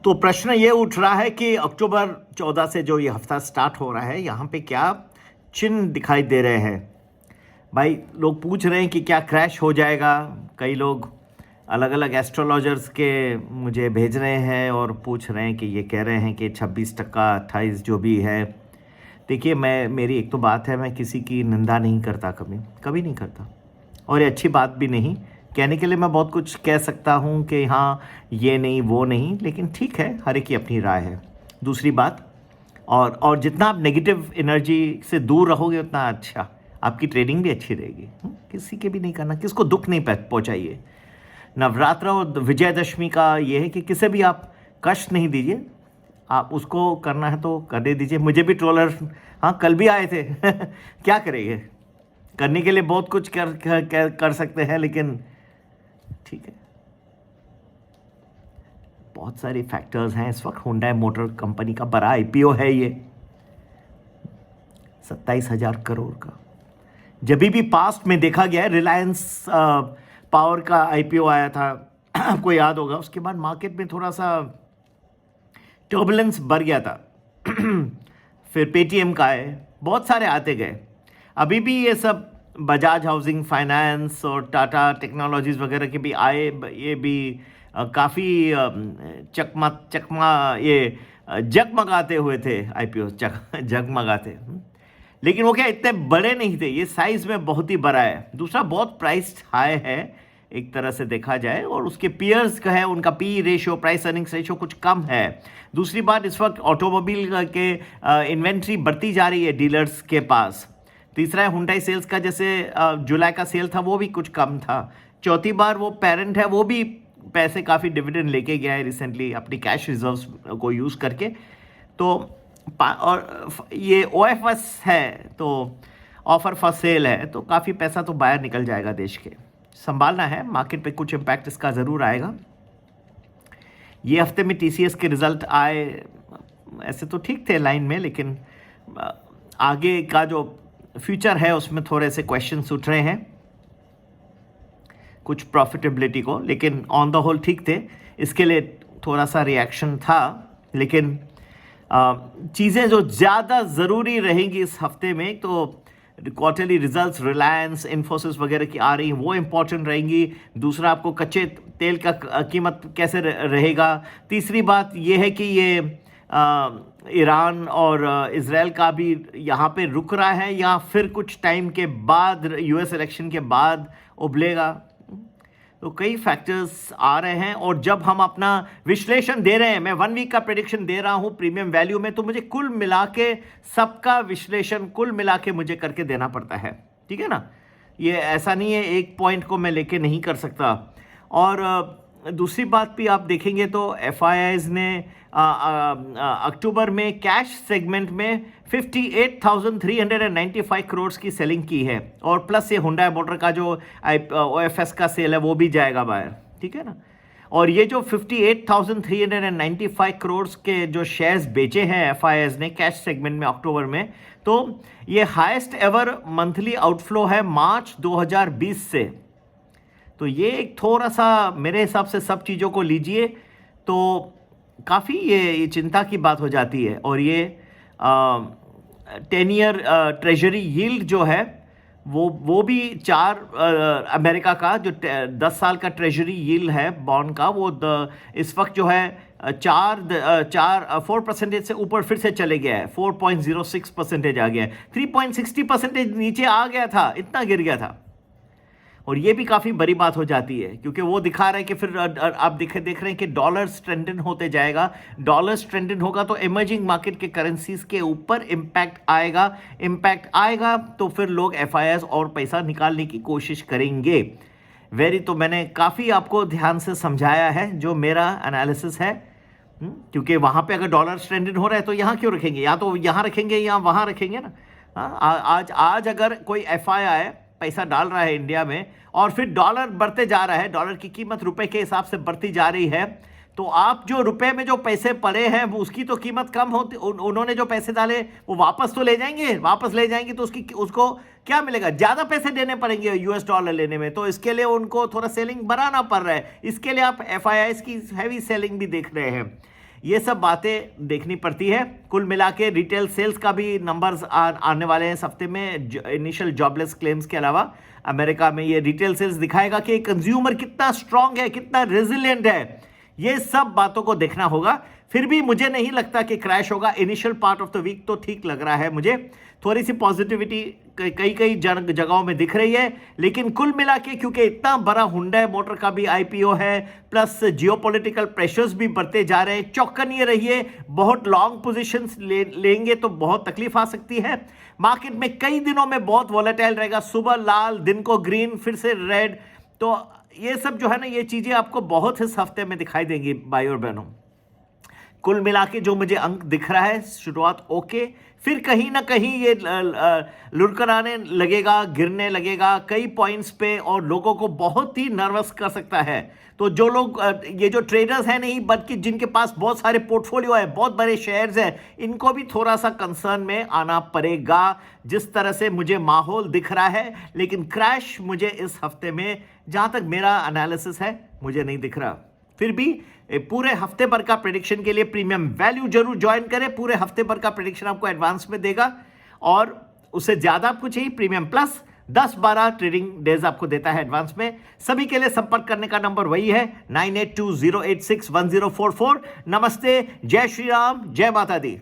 तो प्रश्न ये उठ रहा है कि अक्टूबर 14 से जो ये हफ्ता स्टार्ट हो रहा है, यहाँ पे क्या चिन्ह दिखाई दे रहे हैं? भाई लोग पूछ रहे हैं कि क्या क्रैश हो जाएगा। कई लोग अलग अलग एस्ट्रोलॉजर्स के मुझे भेज रहे हैं और पूछ रहे हैं कि ये कह रहे हैं कि 26%, 28 जो भी है। देखिए, मेरी एक तो बात है, मैं किसी की निंदा नहीं करता, कभी कभी नहीं करता, और ये अच्छी बात भी नहीं। कहने के लिए मैं बहुत कुछ कह सकता हूँ कि हाँ ये नहीं वो नहीं, लेकिन ठीक है, हर एक की अपनी राय है। दूसरी बात, और जितना आप नेगेटिव एनर्जी से दूर रहोगे उतना अच्छा, आपकी ट्रेडिंग भी अच्छी रहेगी। किसी के भी नहीं करना, किसको दुख नहीं पहुँचाइए। नवरात्र और विजयदशमी का ये है कि किसे भी आप कष्ट नहीं दीजिए। आप उसको करना है तो कर दे दीजिए। मुझे भी ट्रोलर हाँ कल भी आए थे क्या करेंगे, करने के लिए बहुत कुछ कर सकते हैं, लेकिन ठीक है, बहुत सारे फैक्टर्स हैं इस वक्त। हुंडई मोटर कंपनी का बड़ा आईपीओ है ये, 27,000 करोड़ का। जब भी पास्ट में देखा गया है, रिलायंस पावर का आईपीओ आया था, आपको याद होगा, उसके बाद मार्केट में थोड़ा सा टर्बुलेंस बढ़ गया था फिर पेटीएम का है, बहुत सारे आते गए। अभी भी ये सब बजाज हाउसिंग फाइनेंस और टाटा टेक्नोलॉजीज़ वगैरह के भी आए, ये भी काफ़ी जगमगाते हुए थे आईपीओ, जगमगाते। लेकिन वो क्या इतने बड़े नहीं थे, ये साइज़ में बहुत ही बड़ा है। दूसरा, बहुत प्राइस हाई है एक तरह से देखा जाए, और उसके पीयर्स का है, उनका P ratio, price earnings ratio कुछ कम है। दूसरी बात, इस वक्त ऑटोमोबाइल के इन्वेंट्री बढ़ती जा रही है डीलर्स के पास। तीसरा है, हुंडई सेल्स का जैसे जुलाई का सेल था वो भी कुछ कम था। चौथी बार, वो पेरेंट है, वो भी पैसे काफ़ी डिविडेंड लेके गया है रिसेंटली अपनी कैश रिजर्व्स को यूज़ करके। तो और ये OFS है, तो ऑफर फॉर सेल है, तो काफ़ी पैसा तो बाहर निकल जाएगा देश के। संभालना है, मार्केट पे कुछ इम्पैक्ट इसका ज़रूर आएगा। ये हफ्ते में TCS के रिज़ल्ट आए, ऐसे तो ठीक थे लाइन में, लेकिन आगे का जो फ्यूचर है उसमें थोड़े से क्वेश्चंस उठ रहे हैं कुछ प्रॉफिटेबिलिटी को, लेकिन ऑन द होल ठीक थे। इसके लिए थोड़ा सा रिएक्शन था, लेकिन चीज़ें जो ज़्यादा ज़रूरी रहेंगी इस हफ्ते में, तो क्वार्टरली रिजल्ट्स रिलायंस, इन्फोसिस वगैरह की आ रही हैं, वो इम्पॉर्टेंट रहेंगी। दूसरा, आपको कच्चे तेल का कीमत कैसे रहेगा। तीसरी बात ये है कि ये ईरान और इज़राइल का भी यहाँ पे रुक रहा है, या फिर कुछ टाइम के बाद US इलेक्शन के बाद उबलेगा। तो कई फैक्टर्स आ रहे हैं, और जब हम अपना विश्लेषण दे रहे हैं, मैं 1 वीक का प्रेडिक्शन दे रहा हूँ प्रीमियम वैल्यू में, तो मुझे कुल मिला के सबका विश्लेषण कुल मिला के मुझे करके देना पड़ता है, ठीक है ना। ये ऐसा नहीं है एक पॉइंट को मैं लेके नहीं कर सकता। और दूसरी बात भी आप देखेंगे तो FIIs ने अक्टूबर में कैश सेगमेंट में 58,395 करोड़ की सेलिंग की है, और प्लस ये हुंडई मोटर का जो OFS का सेल है वो भी जाएगा बाहर, ठीक है ना। और ये जो 58,395 करोड़ के जो शेयर्स बेचे हैं FIIs ने कैश सेगमेंट में अक्टूबर में, तो ये हाईएस्ट एवर मंथली आउटफ्लो है मार्च 2020 से। तो ये एक थोड़ा सा मेरे हिसाब से सब चीज़ों को लीजिए तो काफ़ी ये चिंता की बात हो जाती है। और ये 10 ईयर ट्रेजरी यील्ड जो है वो भी अमेरिका का जो 10 साल का ट्रेजरी यील्ड है बॉन्ड का, वो इस वक्त जो है 4% से ऊपर फिर से चले गया है, 4.06% आ गया है। 3.60% नीचे आ गया था, इतना गिर गया था। और ये भी काफ़ी बड़ी बात हो जाती है, क्योंकि वो दिखा रहा है कि फिर आप देख रहे हैं कि डॉलर स्ट्रेंथन होते जाएगा। डॉलर स्ट्रेंथन होगा तो इमर्जिंग मार्केट के करेंसीज के ऊपर इम्पैक्ट आएगा तो फिर लोग FIIs और पैसा निकालने की कोशिश करेंगे। तो मैंने काफ़ी आपको ध्यान से समझाया है जो मेरा एनालिसिस है, क्योंकि वहाँ पे अगर डॉलर स्ट्रेंथन हो रहा है तो यहाँ क्यों रखेंगे, या तो यहाँ रखेंगे या वहाँ रखेंगे ना। आज अगर कोई FII पैसा डाल रहा है इंडिया में और फिर डॉलर बढ़ते जा रहा है, डॉलर की कीमत रुपए के हिसाब से बढ़ती जा रही है, तो आप जो रुपए में जो पैसे पड़े हैं वो उसकी तो कीमत कम होती, उन्होंने जो पैसे डाले वो वापस तो ले जाएंगे, तो उसको क्या मिलेगा, ज़्यादा पैसे देने पड़ेंगे US डॉलर लेने में। तो इसके लिए उनको थोड़ा सेलिंग बढ़ाना पड़ रहा है। इसके लिए आप FIIs की हैवी सेलिंग भी देख रहे हैं। ये सब बातें देखनी पड़ती है। कुल मिला के रिटेल सेल्स का भी नंबर्स आने वाले हैं इस हफ्ते में, इनिशियल जॉबलेस क्लेम्स के अलावा। अमेरिका में ये रिटेल सेल्स दिखाएगा कि कंज्यूमर कितना स्ट्रांग है, कितना रेजिलिएंट है। ये सब बातों को देखना होगा। फिर भी मुझे नहीं लगता कि क्रैश होगा। Initial part of the week तो ठीक लग रहा है मुझे, थोड़ी सी पॉजिटिविटी कई जगहों में दिख रही है। लेकिन कुल मिला के क्योंकि इतना बड़ा हुंडई मोटर का भी आईपीओ है, प्लस जियोपॉलिटिकल प्रेशर्स भी बढ़ते जा रहे हैं, चौकन्ने रहिए। बहुत लॉन्ग पोजीशंस लेंगे तो बहुत तकलीफ आ सकती है। मार्केट में कई दिनों में बहुत वॉलेटाइल रहेगा, सुबह लाल, दिन को ग्रीन, फिर से रेड। तो ये सब जो है ना, ये चीजें आपको बहुत इस हफ्ते में दिखाई देंगी भाई और बहनों। कुल मिला के जो मुझे अंक दिख रहा है, शुरुआत ओके, फिर कहीं ना कहीं ये लुढ़कराने लगेगा, गिरने लगेगा कई पॉइंट्स पे, और लोगों को बहुत ही नर्वस कर सकता है। तो जो लोग ये जो ट्रेडर्स हैं नहीं, बल्कि जिनके पास बहुत सारे पोर्टफोलियो है, बहुत बड़े शेयर्स हैं, इनको भी थोड़ा सा कंसर्न में आना पड़ेगा जिस तरह से मुझे माहौल दिख रहा है। लेकिन क्रैश मुझे इस हफ्ते में, जहां तक मेरा एनालिसिस है, मुझे नहीं दिख रहा। फिर भी पूरे हफ्ते भर का प्रेडिक्शन के लिए प्रीमियम वैल्यू जरूर ज्वाइन करें। पूरे हफ्ते भर का प्रेडिक्शन आपको एडवांस में देगा, और उससे ज्यादा आपको चाहिए प्रीमियम प्लस 10-12 ट्रेडिंग डेज आपको देता है एडवांस में। सभी के लिए संपर्क करने का नंबर वही है 9820861044। नमस्ते, जय श्री राम, जय माता दी।